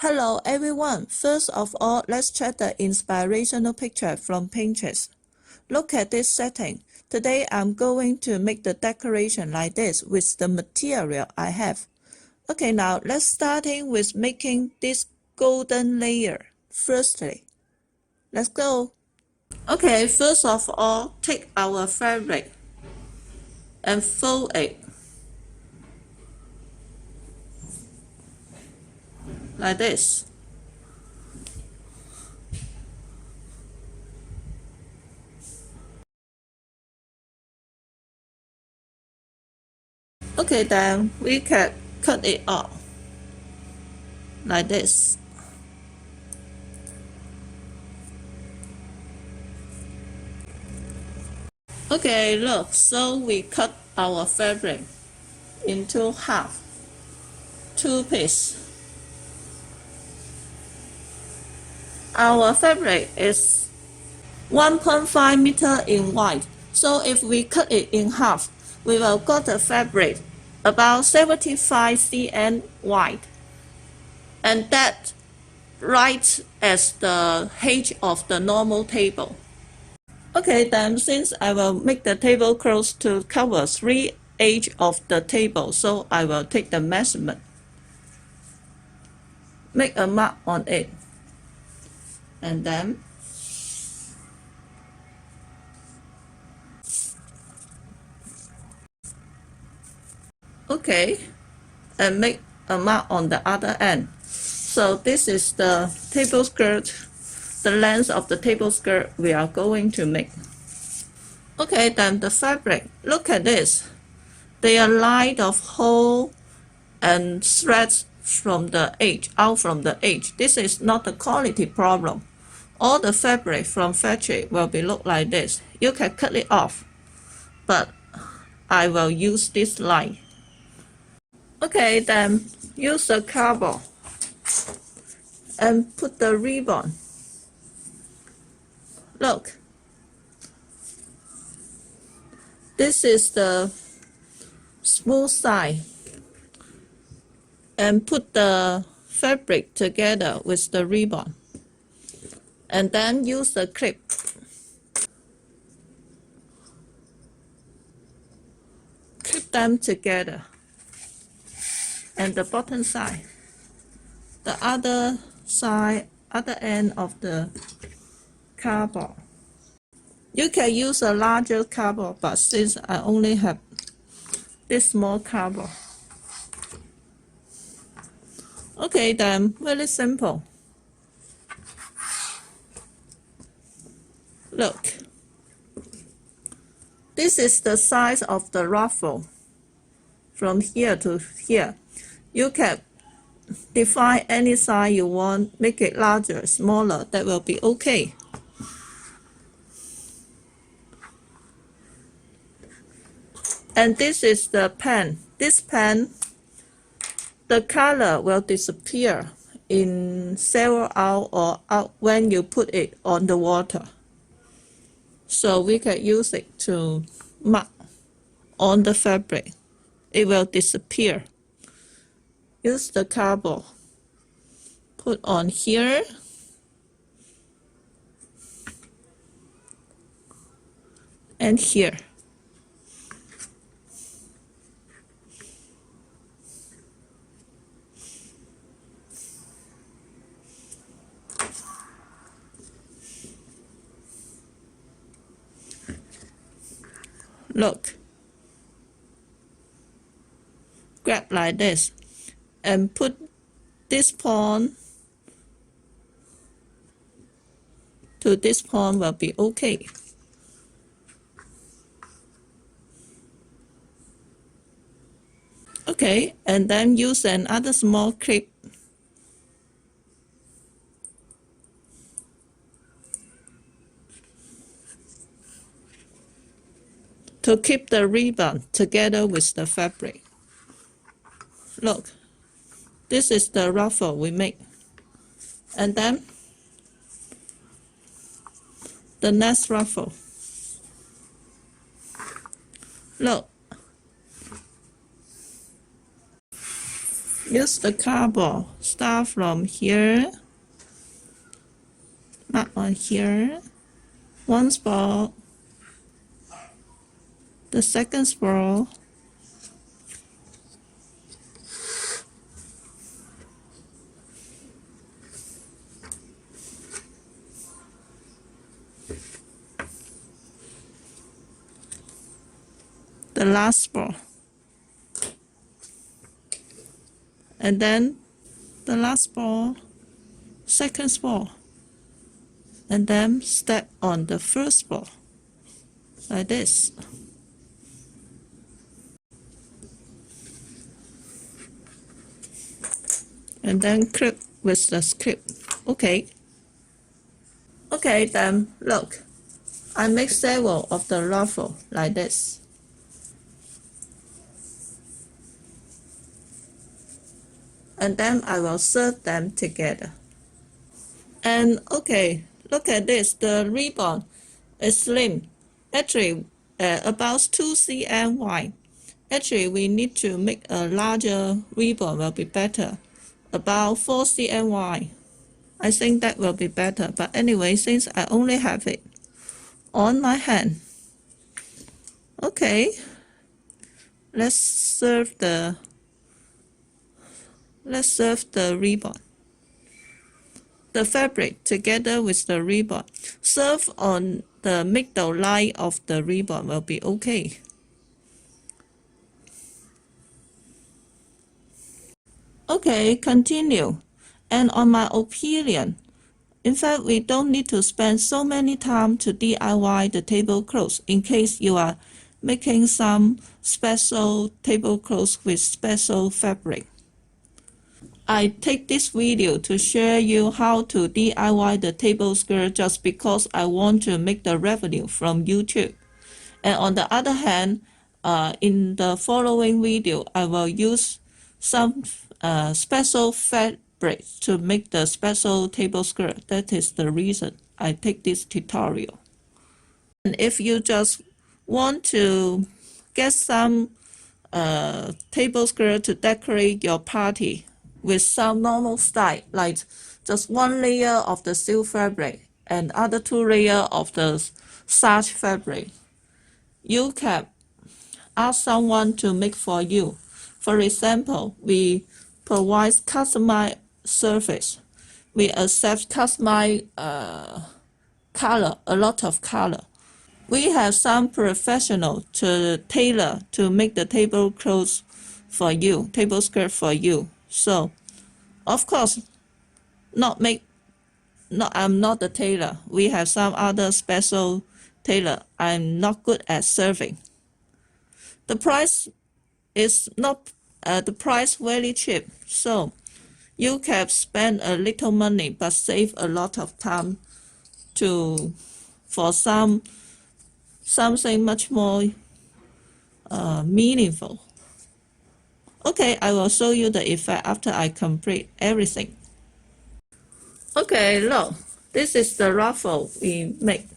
Hello everyone, first of all, let's check the inspirational picture from Pinterest. Look at this setting. Today I'm going to make the decoration like this with the material I have. Okay, now let's starting with making this golden layer. Firstly, let's go. Okay, first of all, take our fabric and fold it like this. Okay, then we can cut it off like this. Okay, look, so we cut our fabric into half, two pieces. Our fabric is 1.5 meter in wide, so if we cut it in half, we will got the fabric about 75 cm wide, and that right as the height of the normal table. Okay, then since I will make the tablecloth to cover 3 edges of the table, so I will take the measurement, make a mark on it, and then okay, and make a mark on the other end. So this is the table skirt, the length of the table skirt we are going to make. Okay, then the fabric, look at this. They are lined of hole and threads from the edge, out from the edge. This is not a quality problem. All the fabric from factory will be look like this. You can cut it off, but I will use this line. Okay, then use the cardboard and put the ribbon. Look, this is the smooth side, and put the fabric together with the ribbon, and then use the clip. Clip them together, and the bottom side, the other side, other end of the cardboard. You can use a larger cardboard, but since I only have this small cardboard. Okay, then very simple. Look, this is the size of the ruffle from here to here. You can define any size you want, make it larger, smaller, that will be okay. And this is the pen. This pen, the color will disappear in several hours or out when you put it on the water. So we can use it to mark on the fabric. It will disappear. Use the cardboard. Put on here. And here. Look, grab like this and put this point to this point will be okay. Okay, and then use another small clip to keep the ribbon together with the fabric. Look, this is the ruffle we make. And then the next ruffle. Look, Use the cardboard. Start from here. Mark on here. One spot. The second spot. The last spot. And then the last spot, second spot, and then step on the first spot, like this. And then clip with the script. Okay. Okay, then look. I make several of the ruffle like this. And then I will serve them together. And okay, look at this. The ribbon is slim. Actually, about 2 cm wide. Actually, we need to make a larger ribbon will be better. About 4 cm wide. I think that will be better. But anyway, since I only have it on my hand. Okay. Let's serve the ribbon. The fabric together with the ribbon. Serve on the middle line of the ribbon will be okay. Okay, continue. And on my opinion, in fact, we don't need to spend so many time to DIY the tablecloth in case you are making some special tablecloth with special fabric. I take this video to share you how to DIY the table skirt just because I want to make the revenue from YouTube. And on the other hand, in the following video, I will use some special fabric to make the special table skirt. That is the reason I take this tutorial. And if you just want to get some table skirt to decorate your party with some normal style, like just one layer of the silk fabric and other 2 layers of the starch fabric, you can ask someone to make for you. For example, we provide customized service. We accept customized color, a lot of color. We have some professional to tailor to make the tablecloth for you, table skirt for you. So, of course, I'm not the tailor. We have some other special tailor. I'm not good at serving. The price is not the price very cheap. So you can spend a little money but save a lot of time for something much more meaningful. Okay, I will show you the effect after I complete everything. Okay, look, this is the ruffle we make,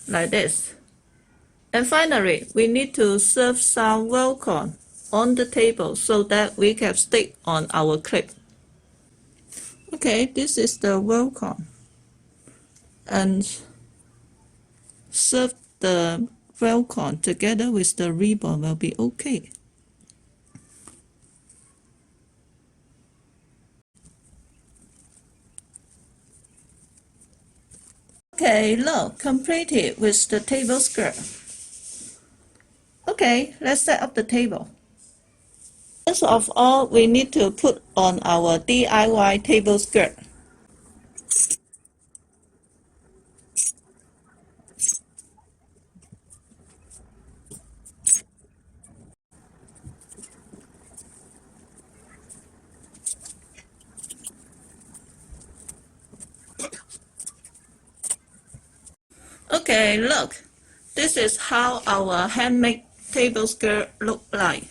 like this. And finally, we need to serve some welcome on the table so that we can stick on our clip. Okay, this is the welcome. And serve the welcome together with the ribbon will be okay. Okay, look, completed with the table skirt. Okay, let's set up the table. First of all, we need to put on our DIY table skirt. Okay, look, this is how our handmade table skirt look like.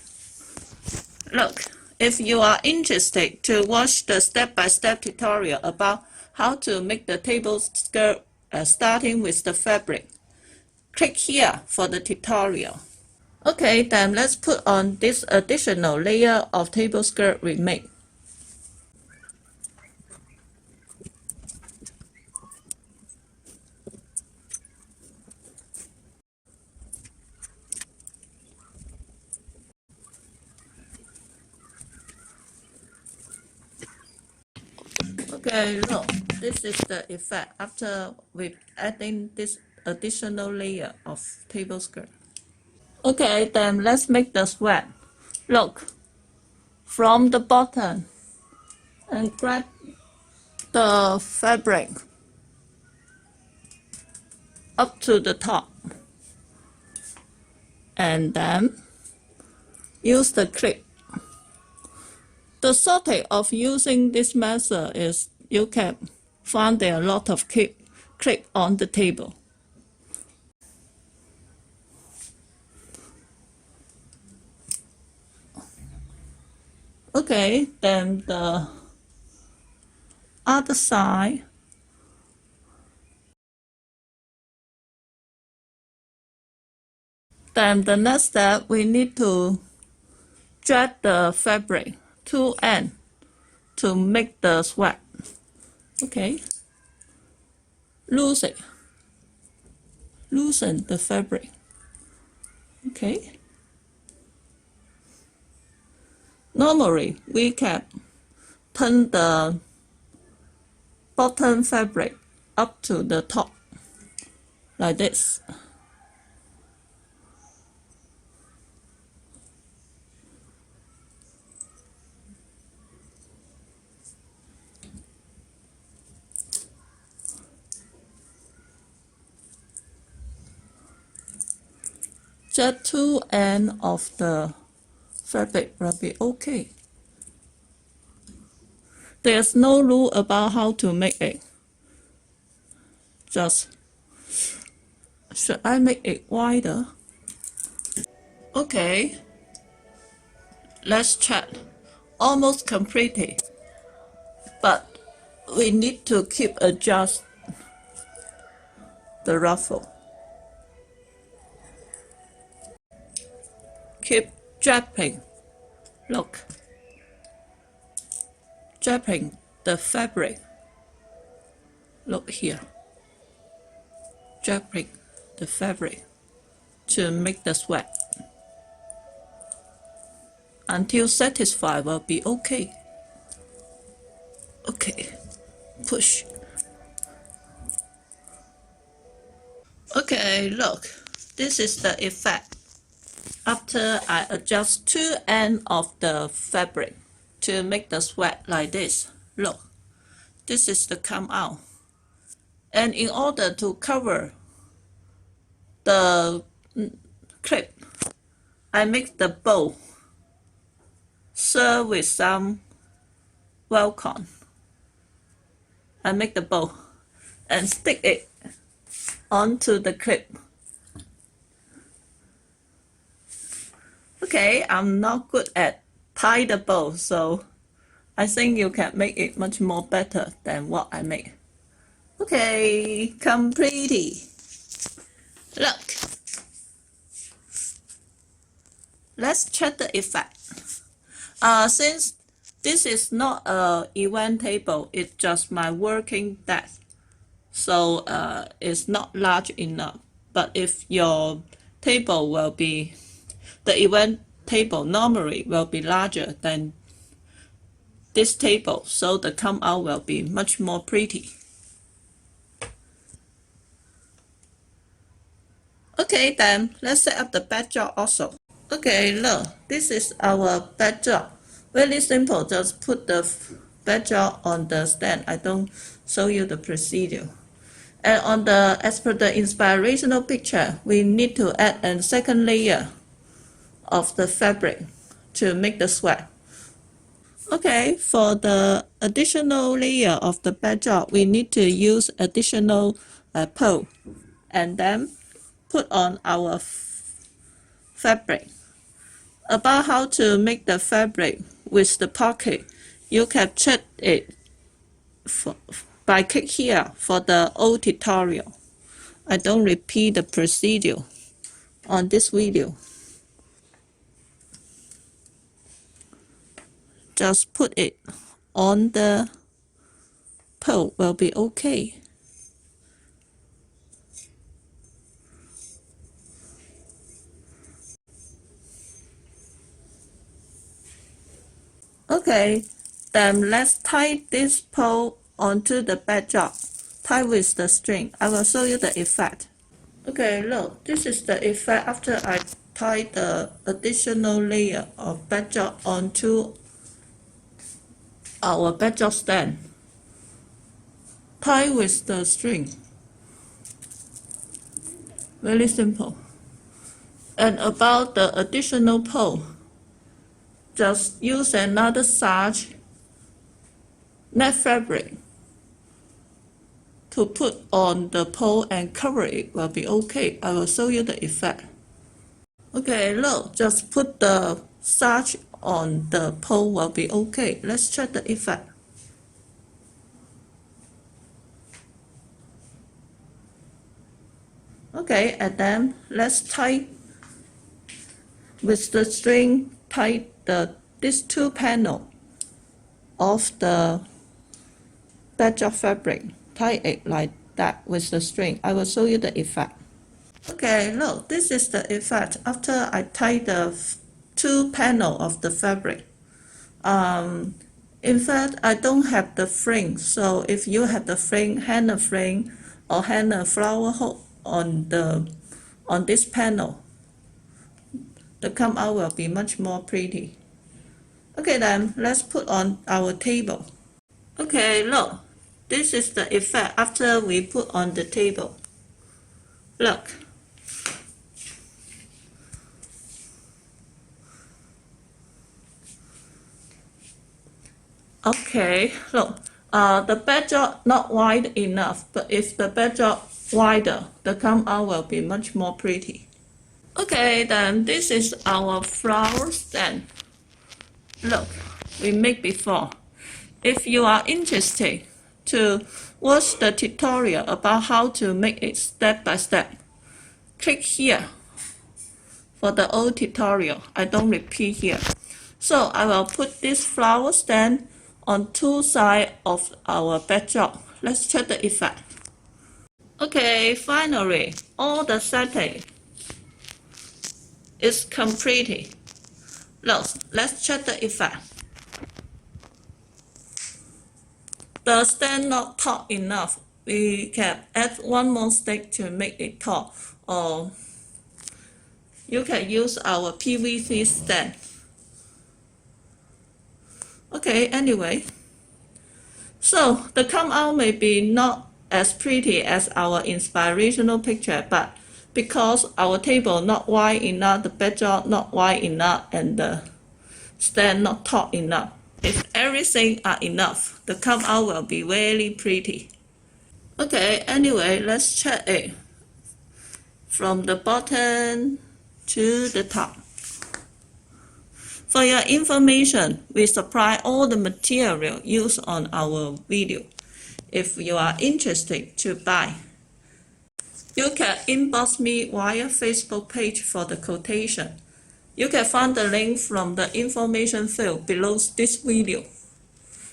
Look, if you are interested to watch the step-by-step tutorial about how to make the table skirt starting with the fabric, click here for the tutorial. Okay, then let's put on this additional layer of table skirt we made. Okay, look, this is the effect after we adding this additional layer of table skirt. Okay, then let's make the sweat. Look, from the bottom and grab the fabric up to the top and then use the clip. The shortage of using this method is you can find there are a lot of clip on the table. Okay, then the other side. Then the next step, we need to drag the fabric to end to make the sweat. Okay, loosen the fabric. Okay. Normally, we can turn the bottom fabric up to the top, like this. Just two ends of the fabric will be okay. There's no rule about how to make it. Just, should I make it wider? Okay, let's check. Almost completed, but we need to keep adjust the ruffle. Keep draping. Look, draping the fabric. Look here. Draping the fabric to make the sweat. Until satisfied will be okay. Okay, push. Okay, look, this is the effect after I adjust two ends of the fabric to make the sweat like this. Look, this is the come out. And in order to cover the clip, I make the bow serve with some welcome. I make the bow and stick it onto the clip. Okay, I'm not good at tie the bow, so I think you can make it much more better than what I make. Okay, completed. Look. Let's check the effect. Since this is not an event table, it's just my working desk. So it's not large enough. But if your table will be, the event table normally will be larger than this table, so the come out will be much more pretty. Okay, then let's set up the backdrop also. Okay, look, this is our backdrop. Very simple, just put the backdrop on the stand. I don't show you the procedure. And on the, as per the inspirational picture, we need to add a second layer of the fabric to make the sweat. Okay, for the additional layer of the backdrop, we need to use additional pole and then put on our fabric. About how to make the fabric with the pocket, you can check it by click here for the old tutorial. I don't repeat the procedure on this video. just put it on the pole will be okay. Okay, then let's tie this pole onto the backdrop. Tie with the string. I will show you the effect. Okay, look, this is the effect after I tie the additional layer of backdrop onto our backdrop stand. Tie with the string. Very simple. And about the additional pole, just use another starch net fabric to put on the pole and cover it will be okay. I will show you the effect. Okay, look, just put the starch on the pole will be okay. Let's check the effect. Okay, and then let's tie with the string, tie these two panels of the backdrop fabric. Tie it like that with the string. I will show you the effect. Okay, look, this is the effect after I tie the two panels of the fabric. In fact, I don't have the frame, so if you have the frame, hang a frame or hang a flower hook on this panel, the come out will be much more pretty. Okay, then let's put on our table. Okay, look, this is the effect after we put on the table. Look. Okay, look, the backdrop not wide enough, but if the backdrop wider, the come out will be much more pretty. Okay, then this is our flower stand. Look, we made before. If you are interested to watch the tutorial about how to make it step by step, click here for the old tutorial. I don't repeat here. So I will put this flower stand on two sides of our backdrop. Let's check the effect. Okay, finally, all the setting is completed. Look, let's check the effect. The stand not tall enough. We can add one more stick to make it tall, or you can use our PVC stand. Okay, anyway. So the come out may be not as pretty as our inspirational picture, but because our table not wide enough, the backdrop not wide enough, and the stand not tall enough, if everything are enough, the come out will be very pretty. Okay, anyway, let's check it from the bottom to the top. For your information, we supply all the material used on our video. If you are interested to buy, you can inbox me via Facebook page for the quotation. You can find the link from the information field below this video.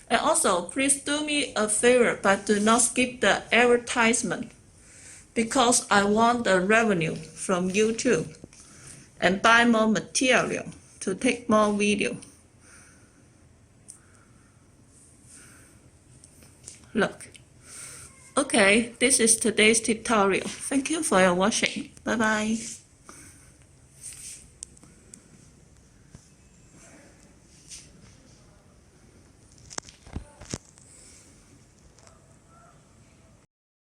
And also, please do me a favor, but do not skip the advertisement, because I want the revenue from YouTube and buy more material to take more video. Look. Okay, this is today's tutorial. Thank you for your watching. Bye bye.